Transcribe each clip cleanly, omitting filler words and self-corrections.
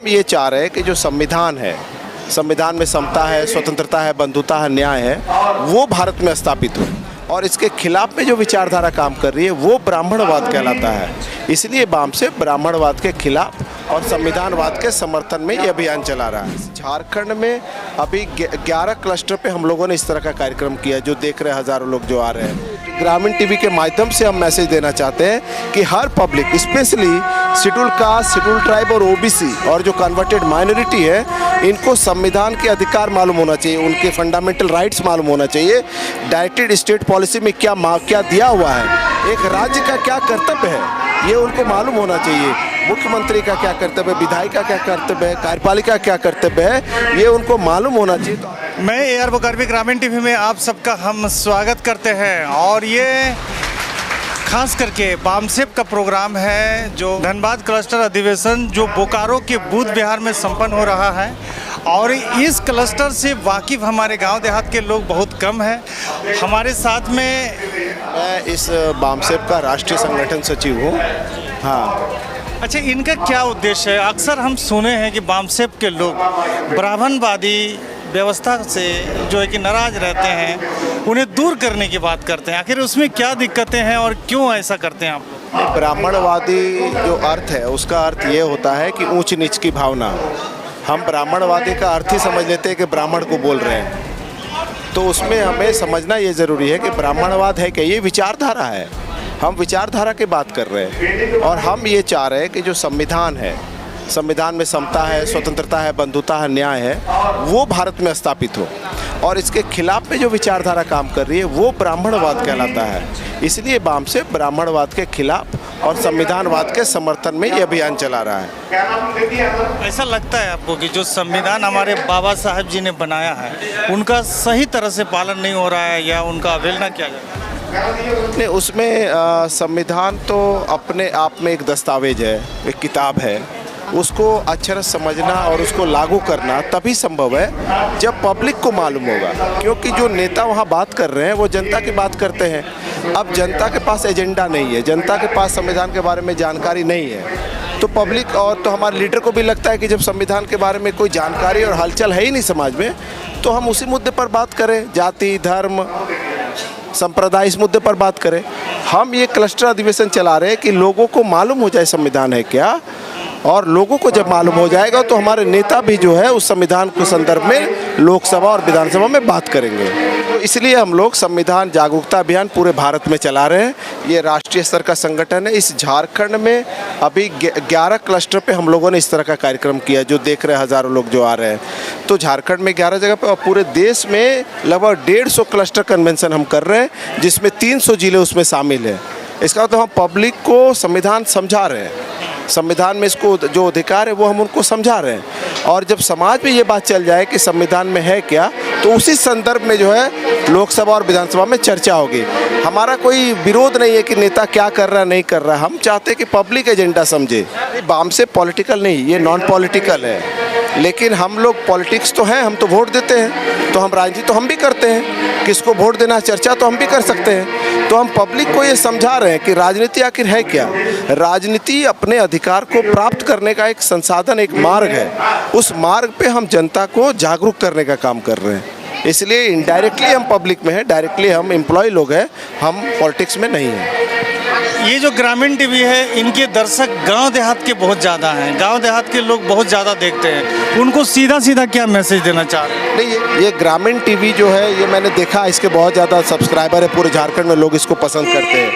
ये चाह रहे हैं कि जो संविधान है, संविधान में समता है, स्वतंत्रता है, बंधुता है, न्याय है, वो भारत में स्थापित हो। और इसके खिलाफ में जो विचारधारा काम कर रही है वो ब्राह्मणवाद कहलाता है। इसलिए वाम से ब्राह्मणवाद के खिलाफ और संविधानवाद के समर्थन में ये अभियान चला रहा है। झारखंड में अभी 11 क्लस्टर पे हम लोगों ने इस तरह का कार्यक्रम किया, जो देख रहे हैं हज़ारों लोग जो आ रहे हैं। ग्रामीण टीवी के माध्यम से हम मैसेज देना चाहते हैं कि हर public, specially schedule caste, schedule tribe और ओबीसी और जो कन्वर्टेड माइनॉरिटी है, इनको संविधान के अधिकार मालूम होना चाहिए, उनके फंडामेंटल राइट्स मालूम होना चाहिए। डायरेक्टेड स्टेट पॉलिसी में क्या दिया हुआ है, एक राज्य का क्या कर्तव्य है, ये उनको मालूम होना चाहिए। मुख्यमंत्री का क्या कर्तव्य है, विधायक का क्या कर्तव्य है, कार्यपालिका क्या कर्तव्य है, ये उनको मालूम होना चाहिए। मैं AR मुकरबी ग्रामीण टीवी में आप सबका हम स्वागत करते हैं। और ये खास करके बामसेप का प्रोग्राम है, जो धनबाद क्लस्टर अधिवेशन जो बोकारो के बूथ बिहार में संपन्न हो रहा है। और इस क्लस्टर से वाकिफ हमारे गांव देहात के लोग बहुत कम हैं। हमारे साथ में मैं इस बामसेप का राष्ट्रीय संगठन सचिव हूँ। हाँ, अच्छा, इनका क्या उद्देश्य है? अक्सर हम सुने हैं कि बामसेप के लोग ब्राह्मणवादी व्यवस्था से जो है कि नाराज रहते हैं, उन्हें दूर करने की बात करते हैं। आखिर उसमें क्या दिक्कतें हैं और क्यों ऐसा करते हैं आप लोग? ब्राह्मणवादी जो अर्थ है, उसका अर्थ ये होता है कि ऊंच नीच की भावना। हम ब्राह्मणवादी का अर्थ ही समझ लेते हैं कि ब्राह्मण को बोल रहे हैं, तो उसमें हमें समझना ये ज़रूरी है कि ब्राह्मणवाद है कि ये विचारधारा है। हम विचारधारा की बात कर रहे हैं और हम ये चाह रहे हैं कि जो संविधान है, संविधान में समता है, स्वतंत्रता है, बंधुता है, न्याय है, वो भारत में स्थापित हो। और इसके खिलाफ में जो विचारधारा काम कर रही है वो ब्राह्मणवाद कहलाता है। इसलिए वाम से ब्राह्मणवाद के खिलाफ और संविधानवाद के समर्थन में ये अभियान चला रहा है। ऐसा लगता है आपको कि जो संविधान हमारे बाबा साहब जी ने बनाया है, उनका सही तरह से पालन नहीं हो रहा है या उनका अवहेलना किया जा रहा है? नहीं, उसमें संविधान तो अपने आप में एक दस्तावेज है, एक किताब है। उसको अक्षर समझना और उसको लागू करना तभी संभव है जब पब्लिक को मालूम होगा, क्योंकि जो नेता वहाँ बात कर रहे हैं वो जनता की बात करते हैं। अब जनता के पास एजेंडा नहीं है, जनता के पास संविधान के बारे में जानकारी नहीं है, तो पब्लिक और तो हमारे लीडर को भी लगता है कि जब संविधान के बारे में कोई जानकारी और हलचल है ही नहीं समाज में, तो हम उसी मुद्दे पर बात करें, जाति, धर्म, संप्रदाय, इस मुद्दे पर बात करें। हम ये क्लस्टर अधिवेशन चला रहे हैं कि लोगों को मालूम हो जाए संविधान है क्या, और लोगों को जब मालूम हो जाएगा तो हमारे नेता भी जो है उस संविधान के संदर्भ में लोकसभा और विधानसभा में बात करेंगे। तो इसलिए हम लोग संविधान जागरूकता अभियान पूरे भारत में चला रहे हैं। ये राष्ट्रीय स्तर का संगठन है। इस झारखंड में अभी 11 क्लस्टर पे हम लोगों ने इस तरह का कार्यक्रम किया, जो देख रहे हैं हज़ारों लोग जो आ रहे हैं। तो झारखंड में 11 जगह पे और पूरे देश में लगभग 150 क्लस्टर कन्वेंशन हम कर रहे हैं, जिसमें 300 जिले उसमें शामिल हैं। इसका तो हम पब्लिक को संविधान समझा रहे हैं, संविधान में इसको जो अधिकार है वो हम उनको समझा रहे हैं। और जब समाज में ये बात चल जाए कि संविधान में है क्या, तो उसी संदर्भ में जो है लोकसभा और विधानसभा में चर्चा होगी। हमारा कोई विरोध नहीं है कि नेता क्या कर रहा है नहीं कर रहा, हम चाहते हैं कि पब्लिक एजेंडा समझे। वाम से पॉलिटिकल नहीं, ये नॉन पॉलिटिकल है, लेकिन हम लोग पॉलिटिक्स तो हैं, हम तो वोट देते हैं, तो हम राजनीति तो हम भी करते हैं, किसको वोट देना, चर्चा तो हम भी कर सकते हैं। तो हम पब्लिक को ये समझा रहे हैं कि राजनीति आखिर है क्या। राजनीति अपने अधिकार को प्राप्त करने का एक संसाधन, एक मार्ग है। उस मार्ग पे हम जनता को जागरूक करने का काम कर रहे हैं। इसलिए इनडायरेक्टली हम पब्लिक में हैं, डायरेक्टली हम एम्प्लॉय लोग हैं, हम पॉलिटिक्स में नहीं हैं। ये जो ग्रामीण टीवी है, इनके दर्शक गांव देहात के बहुत ज़्यादा हैं, गांव देहात के लोग बहुत ज़्यादा देखते हैं, उनको सीधा सीधा क्या मैसेज देना चाह रहे हैं? नहीं, ये ग्रामीण टीवी जो है, ये मैंने देखा, इसके बहुत ज़्यादा सब्सक्राइबर है, पूरे झारखंड में लोग इसको पसंद करते हैं।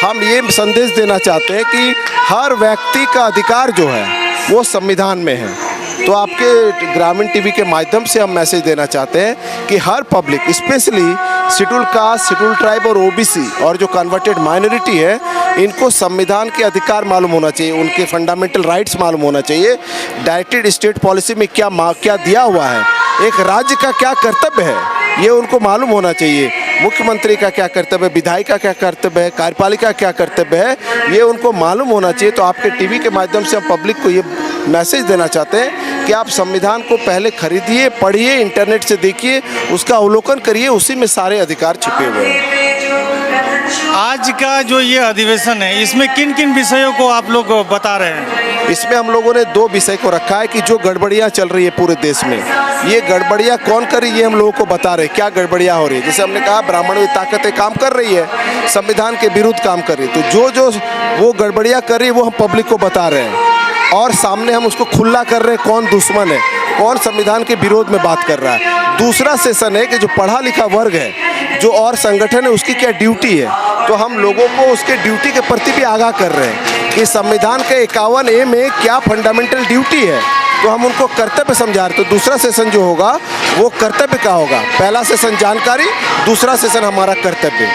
हम ये संदेश देना चाहते हैं कि हर व्यक्ति का अधिकार जो है वो संविधान में है। तो आपके ग्रामीण टीवी के माध्यम से हम मैसेज देना चाहते हैं कि हर public, specially schedule caste, schedule tribe और ओबीसी और जो कन्वर्टेड माइनॉरिटी है, इनको संविधान के अधिकार मालूम होना चाहिए, उनके फंडामेंटल राइट्स मालूम होना चाहिए। डायरेक्टेड स्टेट पॉलिसी में क्या दिया हुआ है, एक राज्य का क्या कर्तव्य है, ये उनको मालूम होना चाहिए। मुख्यमंत्री का क्या कर्तव्य है, विधायक का क्या कर्तव्य है, कार्यपालिका क्या कर्तव्य है, ये उनको मालूम होना चाहिए। तो आपके टीवी के माध्यम से हम पब्लिक को ये मैसेज देना चाहते हैं कि आप संविधान को पहले खरीदिए, पढ़िए, इंटरनेट से देखिए, उसका अवलोकन करिए, उसी में सारे अधिकार छिपे हुए हैं। आज का जो ये अधिवेशन है, इसमें किन किन विषयों को आप लोग बता रहे हैं? इसमें हम लोगों ने 2 विषय को रखा है कि जो गड़बड़ियाँ चल रही है पूरे देश में, ये गड़बड़ियाँ कौन कर रही है, हम लोगों को बता रहे हैं क्या गड़बड़ियाँ हो रही है। जैसे हमने कहा ब्राह्मण ताकतें काम कर रही है, संविधान के विरुद्ध काम कर रही है, तो जो जो वो गड़बड़ियाँ कर रही है वो हम पब्लिक को बता रहे हैं और सामने हम उसको खुला कर रहे हैं कौन दुश्मन है, कौन संविधान के विरोध में बात कर रहा है। दूसरा सेशन है कि जो पढ़ा लिखा वर्ग है, जो और संगठन है, उसकी क्या ड्यूटी है, तो हम लोगों को उसके ड्यूटी के प्रति भी आगाह कर रहे हैं कि संविधान के 51A में क्या फंडामेंटल ड्यूटी है, तो हम उनको कर्तव्य समझा रहे। तो दूसरा सेशन जो होगा वो कर्तव्य का होगा। पहला सेशन जानकारी, दूसरा सेशन हमारा कर्तव्य।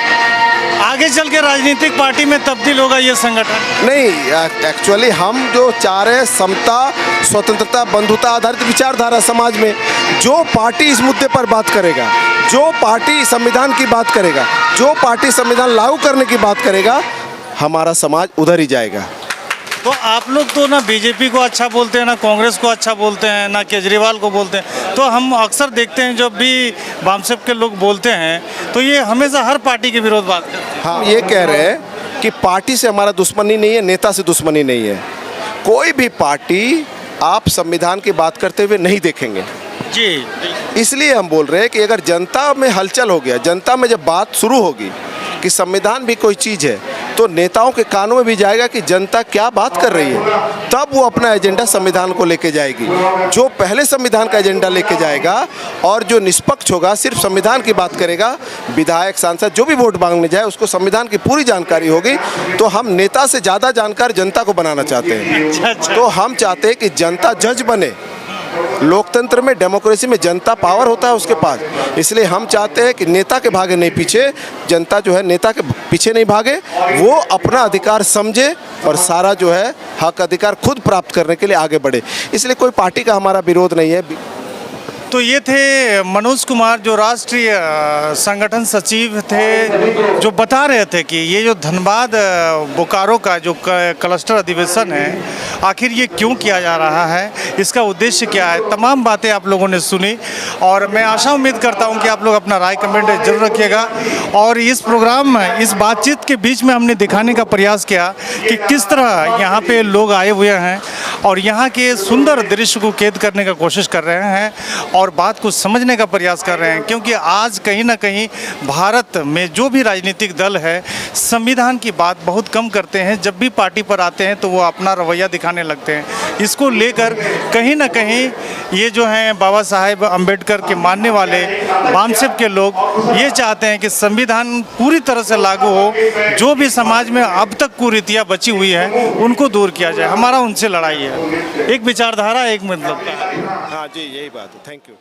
आगे चल के राजनीतिक पार्टी में तब्दील होगा ये संगठन? नहीं, एक्चुअली हम जो चाह रहे हैं समता, स्वतंत्रता, बंधुता आधारित विचारधारा समाज में। जो पार्टी इस मुद्दे पर बात करेगा, जो पार्टी संविधान की बात करेगा, जो पार्टी संविधान लागू करने की बात करेगा, हमारा समाज उधर ही जाएगा। तो आप लोग तो ना बीजेपी को अच्छा बोलते हैं, ना कांग्रेस को अच्छा बोलते हैं, ना केजरीवाल को बोलते हैं। तो हम अक्सर देखते हैं जब भी वामसेप के लोग बोलते हैं तो ये हमेशा हर पार्टी के विरोध बात करते हैं। हम ये कह रहे हैं कि पार्टी से हमारा दुश्मनी नहीं है, नेता से दुश्मनी नहीं है। कोई भी पार्टी आप संविधान की बात करते हुए नहीं देखेंगे जी। इसलिए हम बोल रहे हैं कि अगर जनता में हलचल हो गया, जनता में जब बात शुरू होगी कि संविधान भी कोई चीज़ है, तो नेताओं के कानों में भी जाएगा कि जनता क्या बात कर रही है, तब वो अपना एजेंडा संविधान को लेके जाएगी। जो पहले संविधान का एजेंडा लेके जाएगा और जो निष्पक्ष होगा, सिर्फ संविधान की बात करेगा, विधायक, सांसद जो भी वोट मांगने जाए उसको संविधान की पूरी जानकारी होगी। तो हम नेता से ज़्यादा जानकार जनता को बनाना चाहते हैं। तो हम चाहते हैं कि जनता जज बने। लोकतंत्र में, डेमोक्रेसी में जनता पावर होता है उसके पास, इसलिए हम चाहते हैं कि नेता के भागे नहीं पीछे, जनता जो है नेता के पीछे नहीं भागे, वो अपना अधिकार समझे और सारा जो है हक अधिकार खुद प्राप्त करने के लिए आगे बढ़े। इसलिए कोई पार्टी का हमारा विरोध नहीं है। तो ये थे मनोज कुमार, जो राष्ट्रीय संगठन सचिव थे, जो बता रहे थे कि ये जो धनबाद बोकारो का जो क्लस्टर अधिवेशन है, आखिर ये क्यों किया जा रहा है, इसका उद्देश्य क्या है। तमाम बातें आप लोगों ने सुनी और मैं आशा उम्मीद करता हूं कि आप लोग अपना राय कमेंट जरूर रखिएगा। और इस प्रोग्राम में, इस बातचीत के बीच में हमने दिखाने का प्रयास किया कि किस तरह यहाँ पे लोग आए हुए हैं और यहाँ के सुंदर दृश्य को कैद करने का कोशिश कर रहे हैं और बात को समझने का प्रयास कर रहे हैं। क्योंकि आज कहीं ना कहीं भारत में जो भी राजनीतिक दल है, संविधान की बात बहुत कम करते हैं। जब भी पार्टी पर आते हैं तो वो अपना रवैया दिखाने लगते हैं। इसको लेकर कहीं ना कहीं ये जो हैं बाबा साहेब अम्बेडकर के मानने वाले वामसेप के लोग ये चाहते हैं कि संविधान पूरी तरह से लागू हो, जो भी समाज में अब तक कुरीतियाँ बची हुई हैं उनको दूर किया जाए। हमारा उनसे लड़ाई है, एक विचारधारा, एक मतलब। हाँ जी, यही बात है। Thank you.